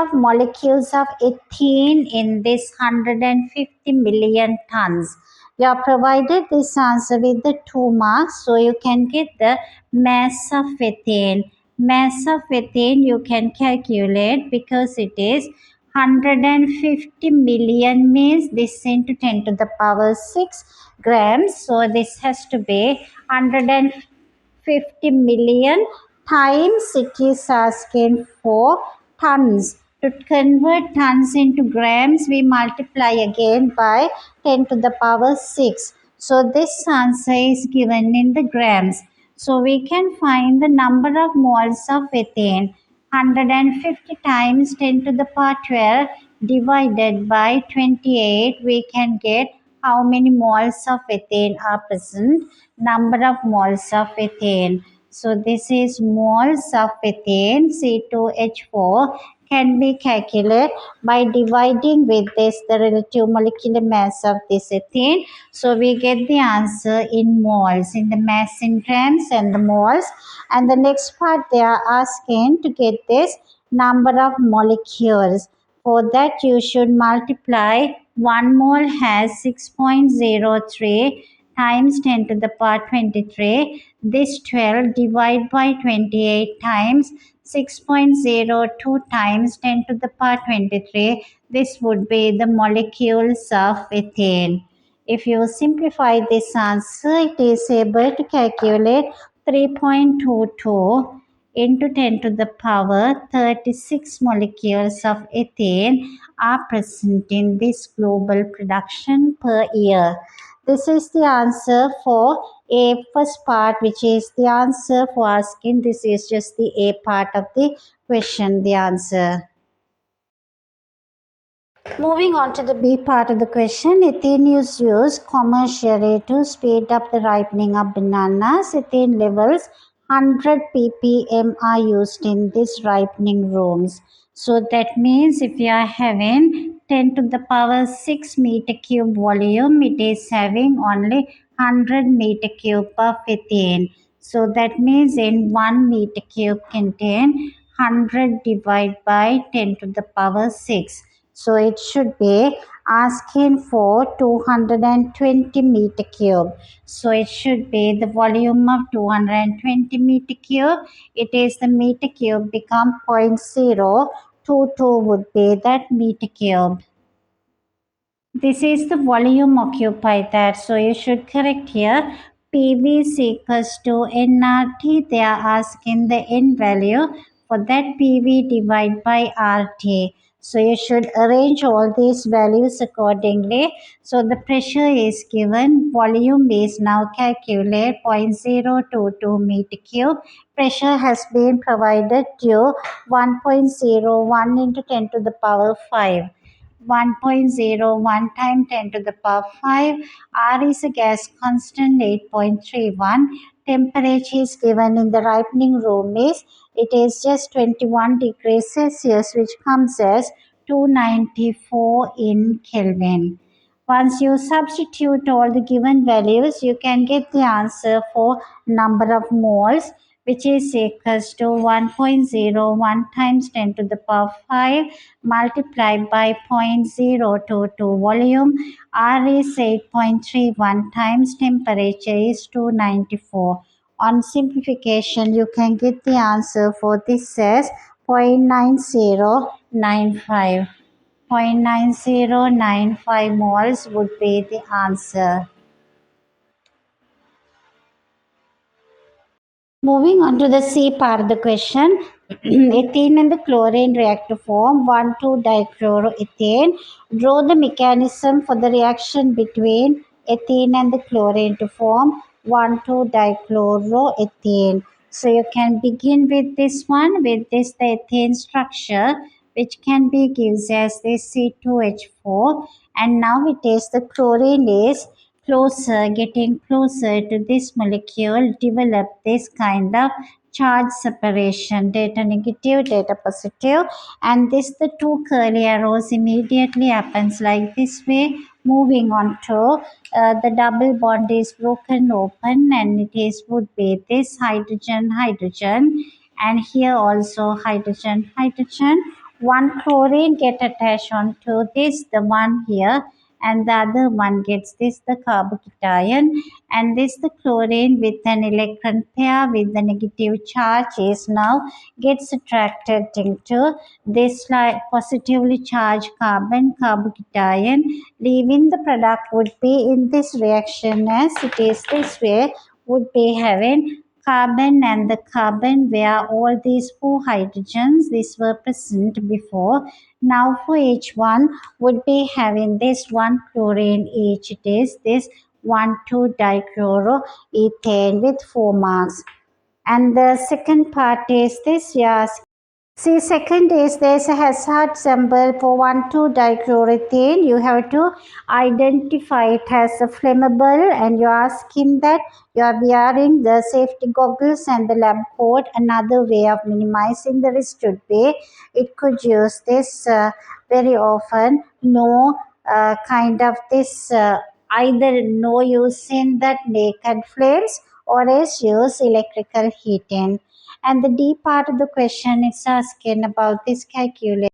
of molecules of ethene in this 150 million tons. You are provided this answer with the 2 marks, so you can get the mass of ethane. Mass of ethane you can calculate because it is 150 million means this into 10 to the power 6 grams. So this has to be 150 million times it is asking for tons. To convert tons into grams, we multiply again by 10 to the power 6. So this answer is given in the grams. So we can find the number of moles of ethane. 150 times 10 to the power 12 divided by 28, we can get how many moles of ethane are present, number of moles of ethane. So this is moles of ethane, C2H4, can be calculated by dividing with this the relative molecular mass of this ethane. So we get the answer in moles, in the mass in grams and the moles. And the next part they are asking to get this number of molecules. For that you should multiply 1 mole has 6.03 times 10 to the power 23. This 12 divided by 28 times 6.02 times 10 to the power 23. This would be the molecules of ethane. If you simplify this answer, it is able to calculate 3.22 into 10 to the power 36 molecules of ethane are present in this global production per year. This is the answer for A first part, which is the answer for asking. This is just the A part of the question, the answer. Moving on to the B part of the question, ethane is used commercially to speed up the ripening of bananas. Ethane levels 100 ppm are used in these ripening rooms. So that means if you are having 10 to the power 6 meter cube volume, it is having only 100 meter cube of ethane. So that means in 1 meter cube contain 100 divided by 10 to the power 6. So it should be asking for 220 meter cube. So it should be the volume of 220 meter cube. It is the meter cube become 0.022 would be that meter cube. This is the volume occupied that. So you should correct here. PV is equals to nRT. They are asking the n value. For that PV divide by RT. So you should arrange all these values accordingly. So the pressure is given. Volume is now calculated 0.022 meter cube. Pressure has been provided to 1.01 into 10 to the power 5. 1.01 times 10 to the power 5. R is a gas constant 8.31. Temperature is given in the ripening room is, it is just 21 degrees Celsius, which comes as 294 in Kelvin. Once you substitute all the given values, you can get the answer for number of moles, which is equals to 1.01 times 10 to the power 5 multiplied by 0.022 volume. R is 8.31 times temperature is 294. On simplification, you can get the answer for this as 0.9095. 0.9095 moles would be the answer. Moving on to the C part of the question, ethane and the chlorine react to form 1,2-dichloroethane. Draw the mechanism for the reaction between ethane and the chlorine to form 1,2-dichloroethane. So you can begin with this one, with this the ethane structure, which can be gives as this C2H4, and now it is the chlorine is closer, getting closer to this molecule, develop this kind of charge separation, data negative, data positive, and this the two curly arrows immediately happens like this way. Moving on to the double bond is broken open, and it is would be this hydrogen hydrogen, and here also hydrogen hydrogen. One chlorine get attached onto this the one here, and the other one gets this the carbocation, and this the chlorine with an electron pair with the negative charge is now gets attracted into this like positively charged carbon carbocation, leaving the product would be in this reaction as it is this way, would be having carbon and the carbon where all these four hydrogens these were present before. Now for each one would be having this one chlorine each. It is this 1,2 dichloroethane with 4 marks. And the second part is this, yes. See, second is there's a hazard symbol for 1,2-dichloroethane. You have to identify it as a flammable, and you are asking that you are wearing the safety goggles and the lab coat. Another way of minimizing the risk should be it could use this very often. No kind of this either no using that naked flames or else use electrical heating. And the D part of the question is asking about this calculation.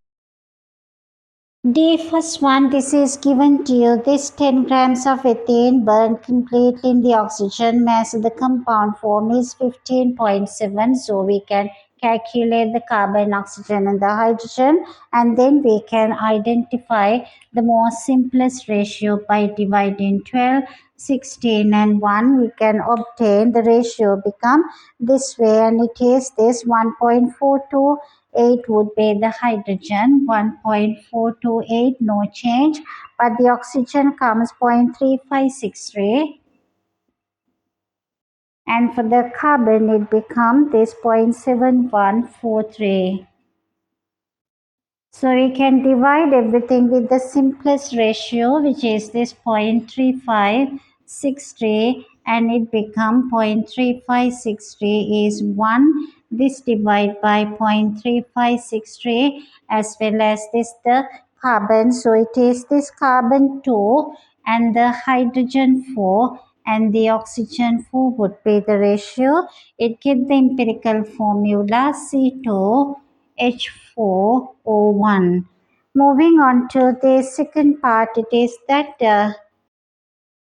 The first one, this is given to you. This 10 grams of ethane burned completely in the oxygen. Mass of the compound form is 15.7. So we can calculate the carbon, oxygen, and the hydrogen. And then we can identify the most simplest ratio by dividing 12, 16, and 1. We can obtain the ratio become this way, and it is this 1.42. 8 would be the hydrogen, 1.428, no change, but the oxygen comes 0.3563, and for the carbon it becomes this 0.7143. So we can divide everything with the simplest ratio, which is this 0.3563, and it becomes 0.3563 is 1. This divide by 0.3563 as well as this the carbon. So it is this carbon 2 and the hydrogen 4 and the oxygen 4 would be the ratio. It gives the empirical formula C2 H4O1. Moving on to the second part, it is that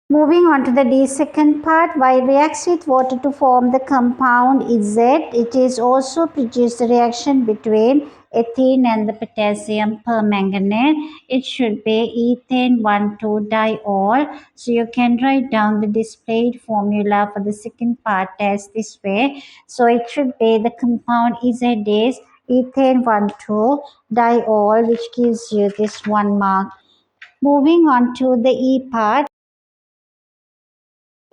moving on to the D second part, while reacts with water to form the compound Z, it is also produce the reaction between ethene and the potassium permanganate. It should be ethane 1,2-diol. So you can write down the displayed formula for the second part as this way. So it should be the compound Z is ethane 1,2-diol, which gives you this 1 mark. Moving on to the E part.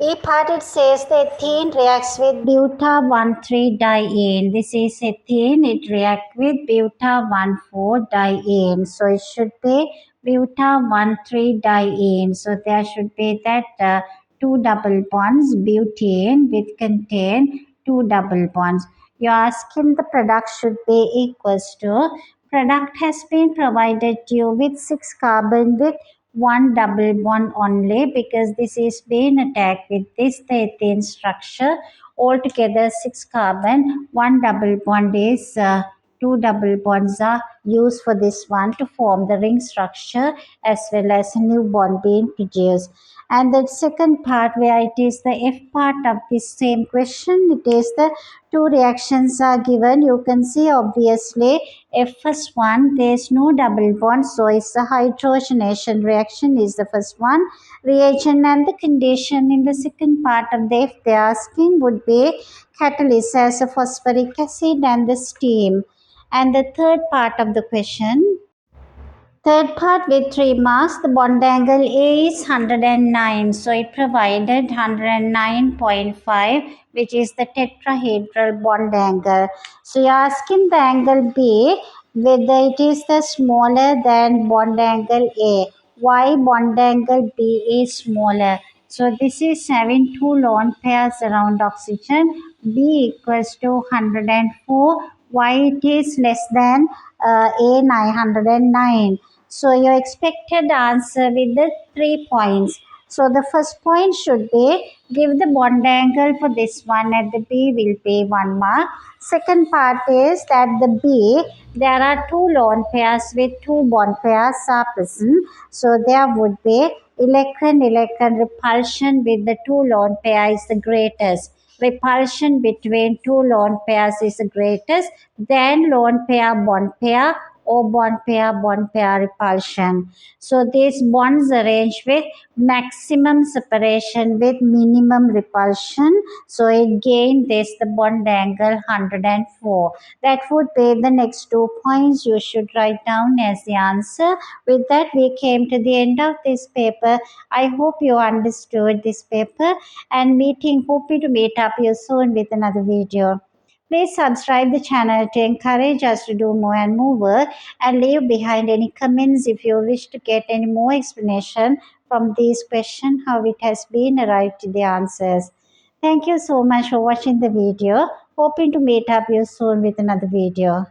A part it says the ethene reacts with buta-1,3-diene. This is ethene, it reacts with buta-1,4-diene. So it should be buta-1,3-diene. So there should be that two double bonds, butane with contain two double bonds. You're asking the product should be equals to, product has been provided to you with 6 carbon with one double bond only, because this is being attacked with this the ethane structure. Altogether 6 carbon, one double bond is two double bonds are used for this one to form the ring structure as well as a new bond being produced. And the second part where it is the F part of this same question, it is the two reactions are given. You can see obviously F first one, there is no double bond, so it's the hydrogenation reaction is the first one. Reagent and the condition in the second part of the F they are asking would be catalyst as a phosphoric acid and the steam. And the third part of the question, Third part with 3 marks, the bond angle A is 109. So it provided 109.5, which is the tetrahedral bond angle. So you're asking the angle B whether it is the smaller than bond angle A. Why bond angle B is smaller? So this is having two lone pairs around oxygen. B equals to 104. Why it is less than A 909? So your expected answer with the 3 points. So the first point should be give the bond angle for this one at the B will be 1 mark. Second part is that the B there are two lone pairs with two bond pairs are present. So there would be electron repulsion with the two lone pair is the greatest. Repulsion between two lone pairs is the greatest, then lone pair bond pair or bond pair repulsion. So these bonds arranged with maximum separation with minimum repulsion. So again this the bond angle 104. That would be the next 2 points you should write down as the answer. With that we came to the end of this paper. I hope you understood this paper and hoping to meet up you soon with another video. Please subscribe the channel to encourage us to do more and more work and leave behind any comments if you wish to get any more explanation from this question, how it has been arrived to the answers. Thank you so much for watching the video. Hoping to meet up you soon with another video.